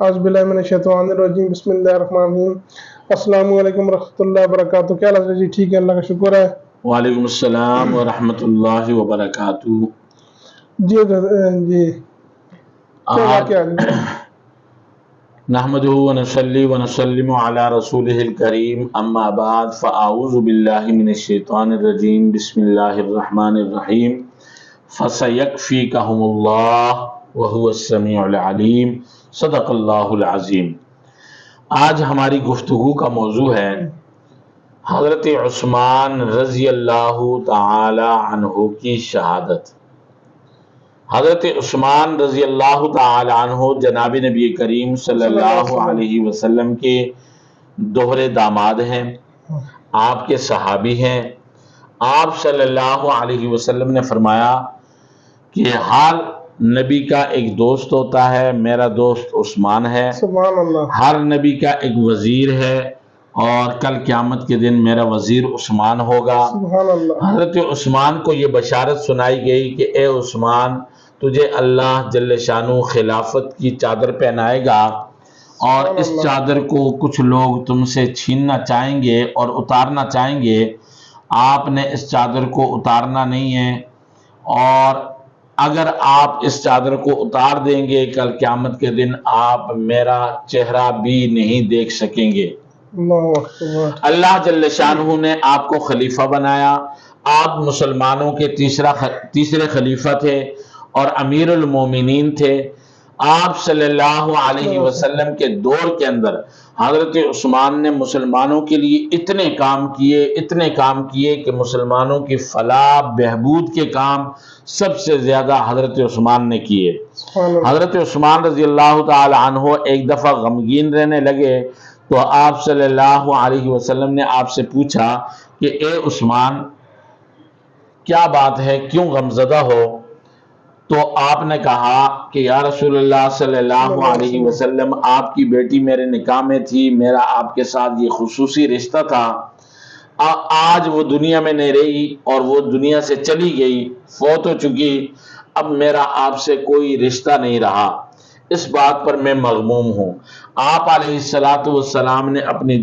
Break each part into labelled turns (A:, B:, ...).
A: اعوذ باللہ من الشیطان الرجیم، بسم اللہ الرحمن الرحیم۔ السلام علیکم ورحمۃ اللہ وبرکاتہ۔ کیا حال ہے جی؟ ٹھیک ہے، اللہ کا شکر ہے۔
B: وعلیکم السلام ورحمۃ اللہ وبرکاتہ۔
A: جی جی، کیا واقعہ ہے؟
B: نحمدہ ونصلی ونسلم علی رسولہ الکریم، اما بعد فاعوذ باللہ من الشیطان الرجیم، بسم اللہ الرحمن الرحیم۔ فسیکفیکہم اللہ وہو السمیع العلیم، صدق اللہ العظیم۔ آج ہماری گفتگو کا موضوع ہے حضرت عثمان رضی اللہ تعالی عنہ کی شہادت۔ حضرت عثمان رضی اللہ تعالی عنہ جناب نبی کریم صلی اللہ علیہ وسلم کے دوہرے داماد ہیں، آپ کے صحابی ہیں۔ آپ صلی اللہ علیہ وسلم نے فرمایا کہ ہر نبی کا ایک دوست ہوتا ہے، میرا دوست عثمان ہے۔
A: سبحان اللہ۔
B: ہر نبی کا ایک وزیر ہے، اور کل قیامت کے دن میرا وزیر عثمان ہوگا۔
A: سبحان اللہ۔
B: حضرت عثمان کو یہ بشارت سنائی گئی کہ اے عثمان، تجھے اللہ جل شانہ خلافت کی چادر پہنائے گا، اور اس چادر کو کچھ لوگ تم سے چھیننا چاہیں گے اور اتارنا چاہیں گے۔ آپ نے اس چادر کو اتارنا نہیں ہے، اور اگر آپ اس چادر کو اتار دیں گے کل قیامت کے دن آپ میرا چہرہ بھی نہیں دیکھ سکیں گے۔ اللہ جل شانہ نے آپ کو خلیفہ بنایا۔ آپ مسلمانوں کے تیسرے خلیفہ تھے اور امیر المومنین تھے۔ آپ صلی اللہ علیہ وسلم کے دور کے اندر حضرت عثمان نے مسلمانوں کے لیے اتنے کام کیے کہ مسلمانوں کی فلاح بہبود کے کام سب سے زیادہ حضرت عثمان نے کیے۔ حضرت عثمان رضی اللہ تعالی عنہ ایک دفعہ غمگین رہنے لگے، تو آپ صلی اللہ علیہ وسلم نے آپ سے پوچھا کہ اے عثمان، کیا بات ہے، کیوں غمزدہ ہو؟ تو آپ نے کہا کہ یا رسول اللہ صلی اللہ علیہ وسلم، آپ کی بیٹی میرے نکاح میں تھی، میرا آپ کے ساتھ یہ خصوصی رشتہ تھا، آج وہ دنیا میں نہیں رہی اور وہ دنیا سے چلی گئی، فوت ہو چکی، اب میرا آپ سے کوئی رشتہ نہیں رہا، اس بات پر میں مغموم ہوں۔ آپ علیہ السلام نے اپنی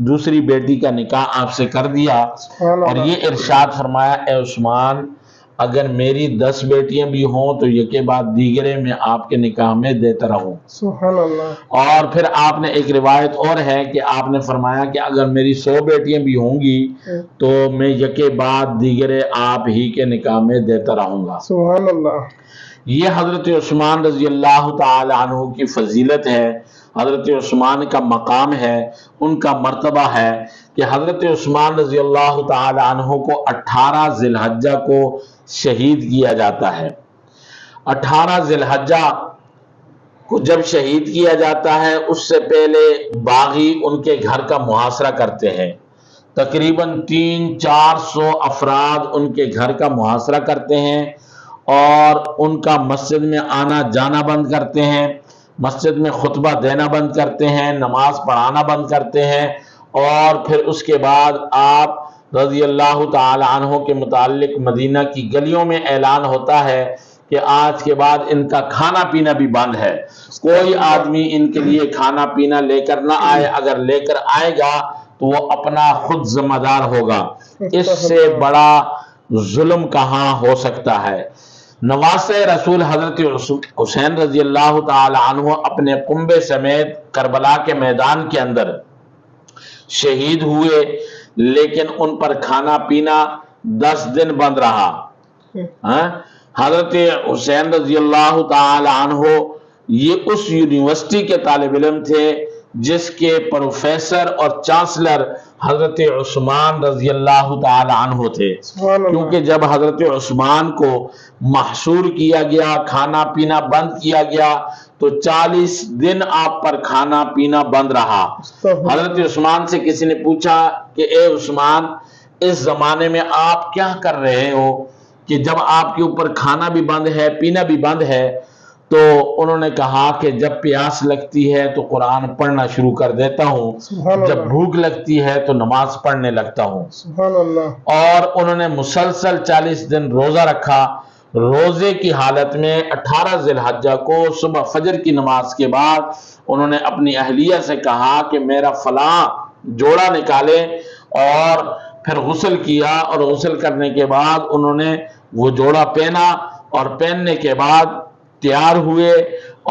B: دوسری بیٹی کا نکاح آپ سے کر دیا، اور یہ ارشاد فرمایا، اے عثمان، اگر میری 10 بیٹیاں بھی ہوں تو یکے بعد دیگرے میں آپ کے نکاح میں دیتا رہوں۔
A: سبحان اللہ۔
B: اور پھر آپ نے ایک روایت اور ہے کہ آپ نے فرمایا کہ اگر میری 100 بیٹیاں بھی ہوں گی تو میں یکے بعد دیگرے آپ ہی کے نکاح میں دیتا رہوں گا۔
A: سبحان اللہ۔
B: یہ حضرت عثمان رضی اللہ تعالی عنہ کی فضیلت ہے، حضرت عثمان کا مقام ہے، ان کا مرتبہ ہے کہ حضرت عثمان رضی اللہ تعالی عنہ کو 18 ذی الحجہ کو شہید کیا جاتا ہے۔ 18 ذی الحجہ کو جب شہید کیا جاتا ہے، اس سے پہلے باغی ان کے گھر کا محاصرہ کرتے ہیں۔ تقریباً 300-400 افراد ان کے گھر کا محاصرہ کرتے ہیں، اور ان کا مسجد میں آنا جانا بند کرتے ہیں، مسجد میں خطبہ دینا بند کرتے ہیں، نماز پڑھانا بند کرتے ہیں، اور پھر اس کے بعد آپ رضی اللہ تعالی عنہ کے متعلق مدینہ کی گلیوں میں اعلان ہوتا ہے کہ آج کے بعد ان کا کھانا پینا بھی بند ہے، کوئی آدمی ان کے لیے کھانا پینا لے کر نہ آئے، اگر لے کر آئے گا تو وہ اپنا خود ذمہ دار ہوگا۔ اس سے بڑا ظلم کہاں ہو سکتا ہے۔ نواسہ رسول حضرت حسین رضی اللہ تعالی عنہ اپنے کنبے سمیت کربلا کے میدان کے اندر شہید ہوئے، لیکن ان پر کھانا پینا 10 دن بند رہا۔ حضرت حسین رضی اللہ تعالی عنہ یہ اس یونیورسٹی کے طالب علم تھے جس کے پروفیسر اور چانسلر حضرت عثمان رضی اللہ تعالی عنہ تھے، کیونکہ جب حضرت عثمان کو محصور کیا گیا، کھانا پینا بند کیا گیا، تو 40 دن آپ پر کھانا پینا بند رہا۔ حضرت عثمان سے کسی نے پوچھا کہ اے عثمان، اس زمانے میں آپ کیا کر رہے ہو کہ جب آپ کے اوپر کھانا بھی بند ہے، پینا بھی بند ہے؟ تو انہوں نے کہا کہ جب پیاس لگتی ہے تو قرآن پڑھنا شروع کر دیتا ہوں، جب بھوک لگتی ہے تو نماز پڑھنے لگتا ہوں۔
A: سبحان اللہ۔
B: اور انہوں نے مسلسل 40 دن روزہ رکھا، روزے کی حالت میں 18 ذی الحجہ کو صبح فجر کی نماز کے بعد انہوں نے اپنی اہلیہ سے کہا کہ میرا فلاں جوڑا نکالے، اور پھر غسل کیا، اور غسل کرنے کے بعد انہوں نے وہ جوڑا پہنا، اور پہننے کے بعد تیار ہوئے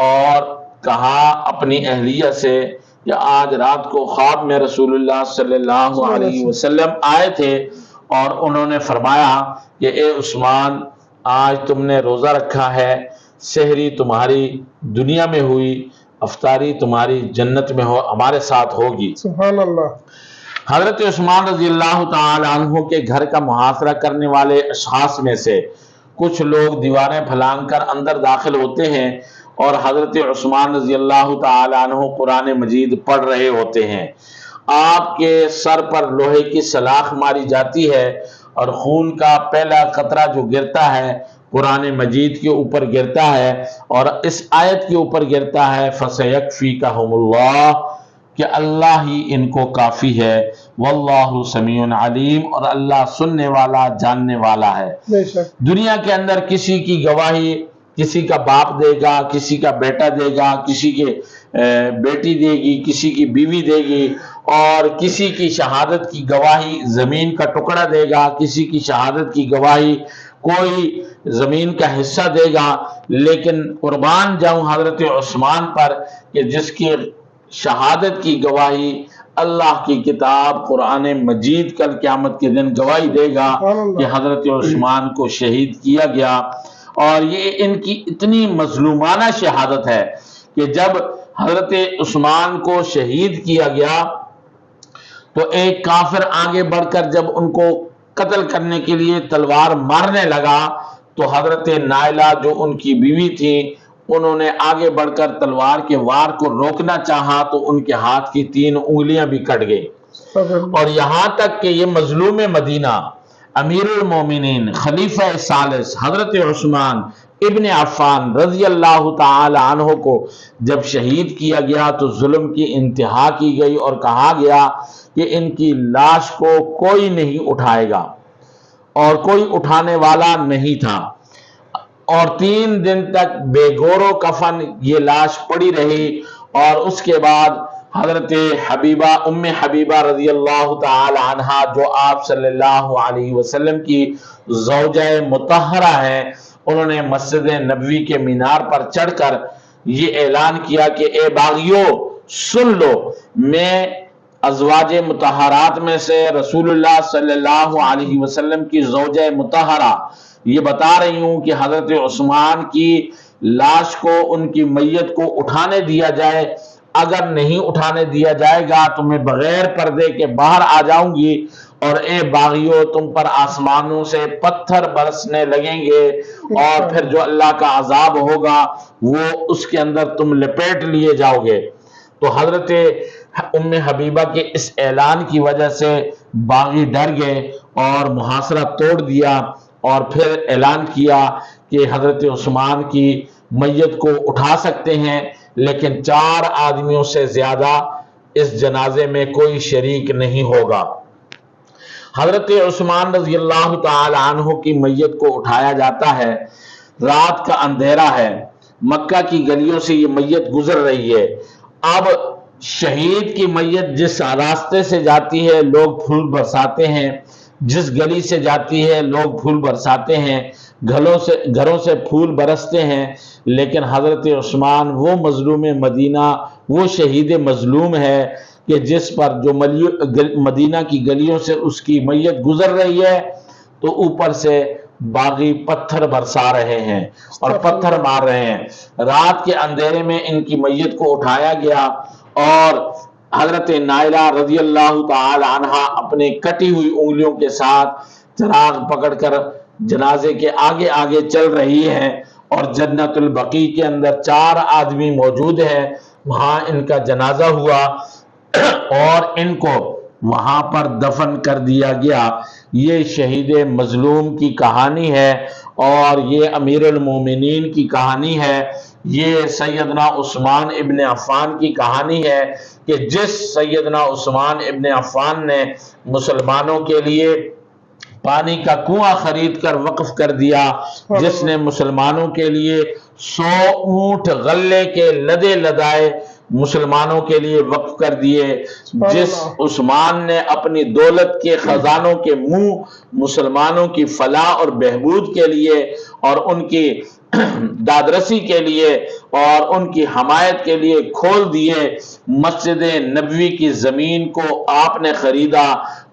B: اور کہا اپنی اہلیہ سے کہ آج رات کو خواب میں رسول اللہ صلی اللہ علیہ وسلم آئے تھے اور انہوں نے فرمایا کہ اے عثمان، آج تم نے روزہ رکھا ہے، سحری تمہاری دنیا میں ہوئی، افطاری تمہاری جنت میں ہمارے ساتھ ہوگی۔
A: سبحان اللہ۔
B: حضرت عثمان رضی اللہ تعالی عنہ کے گھر کا محاصرہ کرنے والے اشخاص میں سے کچھ لوگ دیواریں پھلانگ کر اندر داخل ہوتے ہیں اور حضرت عثمان رضی اللہ تعالی عنہ قرآن مجید پڑھ رہے ہوتے ہیں۔ آپ کے سر پر لوہے کی سلاخ ماری جاتی ہے اور خون کا پہلا قطرہ جو گرتا ہے قرآن مجید کے اوپر گرتا ہے اور اس آیت کے اوپر گرتا ہے فَسَيَكْفِيكَهُمُ اللَّهُ، کہ اللہ ہی ان کو کافی ہے، واللہ سمیع علیم، اور اللہ سننے والا جاننے والا ہے۔
A: بے شک۔
B: دنیا کے اندر کسی کی گواہی کسی کا باپ دے گا، کسی کا بیٹا دے گا، کسی کی بیٹی دے گی، کسی کی بیوی دے گی، اور کسی کی شہادت کی گواہی زمین کا ٹکڑا دے گا، کسی کی شہادت کی گواہی کوئی زمین کا حصہ دے گا، لیکن قربان جاؤں حضرت عثمان پر کہ جس کی شہادت کی گواہی اللہ کی کتاب قرآن مجید کل قیامت کے دن گواہی دے گا کہ حضرت عثمان کو شہید کیا گیا۔ اور یہ ان کی اتنی مظلومانہ شہادت ہے کہ جب حضرت عثمان کو شہید کیا گیا تو ایک کافر آگے بڑھ کر جب ان کو قتل کرنے کے لیے تلوار مارنے لگا تو حضرت نائلہ جو ان کی بیوی تھی انہوں نے آگے بڑھ کر تلوار کے وار کو روکنا چاہا تو ان کے ہاتھ کی 3 انگلیاں بھی کٹ گئی۔ اور یہاں تک کہ یہ مظلوم مدینہ امیر المومنین خلیفہ ثالث حضرت عثمان ابن عفان رضی اللہ تعالی عنہ کو جب شہید کیا گیا تو ظلم کی انتہا کی گئی اور کہا گیا کہ ان کی لاش کو کوئی نہیں اٹھائے گا، اور کوئی اٹھانے والا نہیں تھا، اور 3 دن تک بے گور و کفن یہ لاش پڑی رہی۔ اور اس کے بعد حضرت حبیبہ ام حبیبہ رضی اللہ تعالی عنہ جو آپ صلی اللہ علیہ وسلم کی زوجہ مطہرہ ہیں، انہوں نے مسجد نبوی کے مینار پر چڑھ کر یہ اعلان کیا کہ اے باغیو سن لو، میں ازواج مطہرات میں سے رسول اللہ صلی اللہ علیہ وسلم کی زوجہ مطہرہ یہ بتا رہی ہوں کہ حضرت عثمان کی لاش کو ان کی میت کو اٹھانے دیا جائے، اگر نہیں اٹھانے دیا جائے گا تو میں بغیر پردے کے باہر آ جاؤں گی، اور اے باغیو تم پر آسمانوں سے پتھر برسنے لگیں گے، اور پھر جو اللہ کا عذاب ہوگا وہ اس کے اندر تم لپیٹ لیے جاؤ گے۔ تو حضرت ام حبیبہ کے اس اعلان کی وجہ سے باغی ڈر گئے اور محاصرہ توڑ دیا، اور پھر اعلان کیا کہ حضرت عثمان کی میت کو اٹھا سکتے ہیں لیکن 4 آدمیوں سے زیادہ اس جنازے میں کوئی شریک نہیں ہوگا۔ حضرت عثمان رضی اللہ تعالی عنہ کی میت کو اٹھایا جاتا ہے، رات کا اندھیرا ہے، مکہ کی گلیوں سے یہ میت گزر رہی ہے۔ اب شہید کی میت جس راستے سے جاتی ہے لوگ پھول برساتے ہیں، جس گلی سے جاتی ہے لوگ پھول برساتے ہیں، گھروں سے پھول برستے ہیں، لیکن حضرت عثمان وہ مظلوم مدینہ، وہ شہید مظلوم ہے کہ جس پر جو مدینہ کی گلیوں سے اس کی میت گزر رہی ہے تو اوپر سے باغی پتھر برسا رہے ہیں اور پتھر مار رہے ہیں۔ رات کے اندھیرے میں ان کی میت کو اٹھایا گیا اور حضرت نائلہ رضی اللہ تعالی عنہ اپنے کٹی ہوئی انگلیوں کے ساتھ چراغ پکڑ کر جنازے کے آگے آگے چل رہی ہیں، اور جنت البقیع کے اندر 4 آدمی موجود ہیں، وہاں ان کا جنازہ ہوا اور ان کو وہاں پر دفن کر دیا گیا۔ یہ شہید مظلوم کی کہانی ہے اور یہ امیر المومنین کی کہانی ہے، یہ سیدنا عثمان ابن عفان کی کہانی ہے کہ جس سیدنا عثمان ابن عفان نے مسلمانوں کے لیے پانی کا کنواں خرید کر وقف کر دیا، جس نے مسلمانوں کے لیے 100 اونٹ غلے کے لدے لدائے مسلمانوں کے لیے وقف کر دیے، جس عثمان نے اپنی دولت کے خزانوں کے منہ مسلمانوں کی فلاح اور بہبود کے لیے اور ان کی دادرسی کے لیے اور ان کی حمایت کے لیے کھول دیے۔ مسجد نبوی کی زمین کو آپ نے خریدا،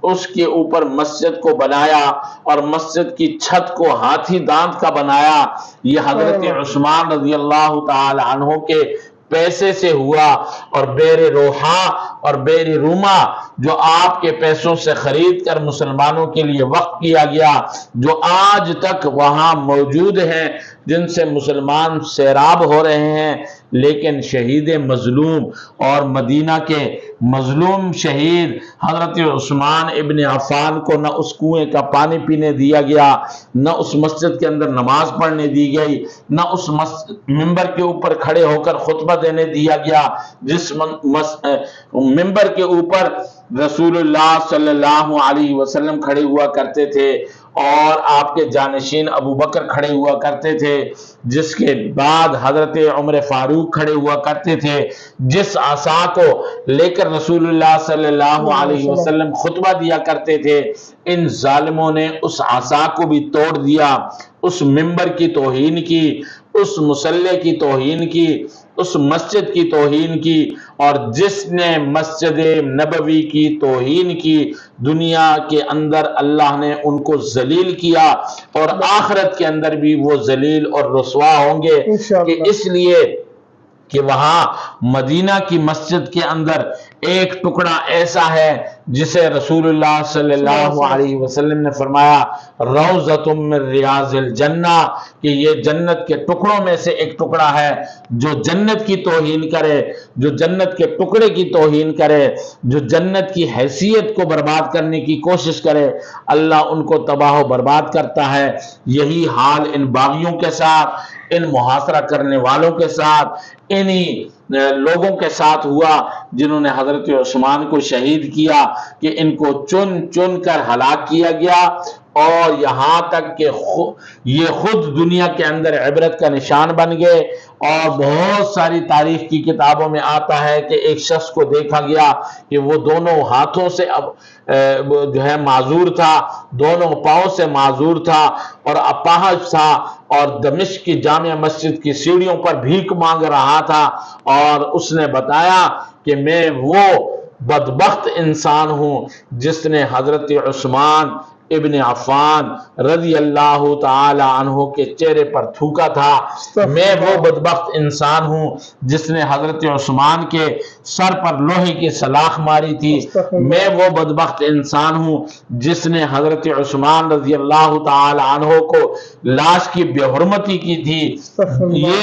B: اس کے اوپر مسجد کو بنایا اور مسجد کی چھت کو ہاتھی دانت کا بنایا۔ یہ حضرت عثمان رضی اللہ تعالی عنہ کے پیسے سے ہوا، اور بیر روحا اور بیر روما جو آپ کے پیسوں سے خرید کر مسلمانوں کے لیے وقف کیا گیا، جو آج تک وہاں موجود ہیں، جن سے مسلمان سیراب ہو رہے ہیں، لیکن شہید مظلوم اور مدینہ کے مظلوم شہید حضرت عثمان ابن عفان کو نہ اس کنویں کا پانی پینے دیا گیا، نہ اس مسجد کے اندر نماز پڑھنے دی گئی، نہ اس ممبر کے اوپر کھڑے ہو کر خطبہ دینے دیا گیا جس ممبر کے اوپر رسول اللہ صلی اللہ علیہ وسلم کھڑے ہوا کرتے تھے اور آپ کے جانشین ابو بکر کھڑے ہوا کرتے تھے، جس کے بعد حضرت عمر فاروق کھڑے ہوا کرتے تھے، جس عصا کو لے کر رسول اللہ صلی اللہ علیہ وسلم خطبہ دیا کرتے تھے، ان ظالموں نے اس عصا کو بھی توڑ دیا، اس ممبر کی توہین کی، اس مصلی کی توہین کی، اس مسجد کی توہین کی، اور جس نے مسجد نبوی کی توہین کی، دنیا کے اندر اللہ نے ان کو ذلیل کیا اور آخرت کے اندر بھی وہ ذلیل اور رسوا ہوں گے، کہ اس لیے کہ وہاں مدینہ کی مسجد کے اندر ایک ٹکڑا ایسا ہے جسے رسول اللہ صلی اللہ علیہ وسلم نے فرمایا روضۃ من ریاض الجنہ، کہ یہ جنت کے ٹکڑوں میں سے ایک ٹکڑا ہے۔ جو جنت کی توہین کرے، جو جنت کے ٹکڑے کی توہین کرے، جو جنت کی حیثیت کو برباد کرنے کی کوشش کرے، اللہ ان کو تباہ و برباد کرتا ہے۔ یہی حال ان باغیوں کے ساتھ، ان محاصرہ کرنے والوں کے ساتھ، انہی لوگوں کے ساتھ ہوا جنہوں نے حضرت عثمان کو شہید کیا، کہ ان کو چن چن کر ہلاک کیا گیا، اور یہاں تک کہ یہ خود دنیا کے اندر عبرت کا نشان بن گئے۔ اور بہت ساری تاریخ کی کتابوں میں آتا ہے کہ ایک شخص کو دیکھا گیا کہ وہ دونوں ہاتھوں سے جو ہے معذور تھا، دونوں پاؤں سے معذور تھا اور اپاہج تھا، اور دمشق کی جامع مسجد کی سیڑھیوں پر بھیک مانگ رہا تھا، اور اس نے بتایا کہ میں وہ بدبخت انسان ہوں جس نے حضرت عثمان ابن عفان رضی اللہ تعالی عنہ کے چہرے پر تھوکا تھا، میں وہ بدبخت انسان ہوں جس نے حضرت عثمان کے سر پر لوہے کی سلاخ ماری تھی، میں وہ بدبخت انسان ہوں جس نے حضرت عثمان رضی اللہ تعالی عنہ کو لاش کی بے حرمتی کی تھی۔ یہ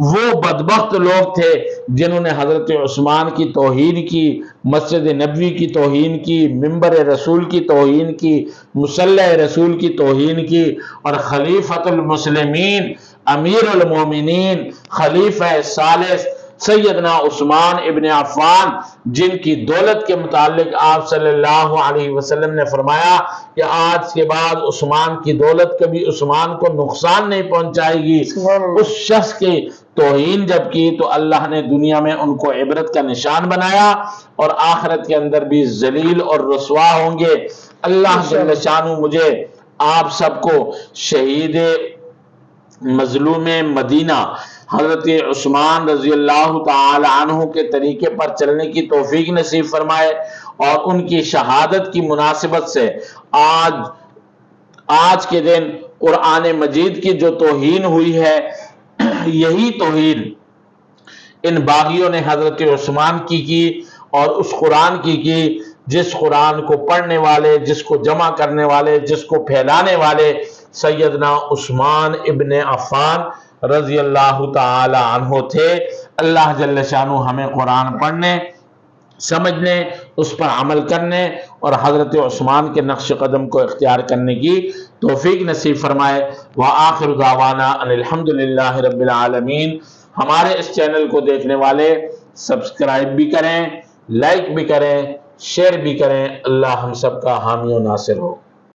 B: وہ بدبخت لوگ تھے جنہوں نے حضرت عثمان کی توہین کی، مسجد نبوی کی توہین کی، ممبر رسول کی توہین کی، مصلی رسول کی توہین کی، اور خلیفۃ المسلمین، امیر المومنین، خلیفہ ثالث سیدنا عثمان ابن عفان، جن کی دولت کے متعلق آپ صلی اللہ علیہ وسلم نے فرمایا کہ آج کے بعد عثمان کی دولت کبھی عثمان کو نقصان نہیں پہنچائے گی، اس شخص کی توہین جب کی تو اللہ نے دنیا میں ان کو عبرت کا نشان بنایا، اور آخرت کے اندر بھی ذلیل اور رسوا ہوں گے۔ اللہ جل شانہ مجھے آپ سب کو شہید مظلوم مدینہ حضرت عثمان رضی اللہ تعالی عنہ کے طریقے پر چلنے کی توفیق نصیب فرمائے، اور ان کی شہادت کی مناسبت سے آج کے دن قرآن مجید کی جو توہین ہوئی ہے، یہی توہین ان باغیوں نے حضرت عثمان کی اور اس قرآن کی جس قرآن کو پڑھنے والے، جس کو جمع کرنے والے، جس کو پھیلانے والے سیدنا عثمان ابن عفان رضی اللہ تعالی عنہ تھے۔ اللہ جل شانہ ہمیں قرآن پڑھنے، سمجھنے، اس پر عمل کرنے اور حضرت عثمان کے نقش قدم کو اختیار کرنے کی توفیق نصیب فرمائے۔ وآخر دعوانا ان الحمدللہ رب العالمین۔ ہمارے اس چینل کو دیکھنے والے سبسکرائب بھی کریں، لائک بھی کریں، شیئر بھی کریں۔ اللہ ہم سب کا حامی و ناصر ہو۔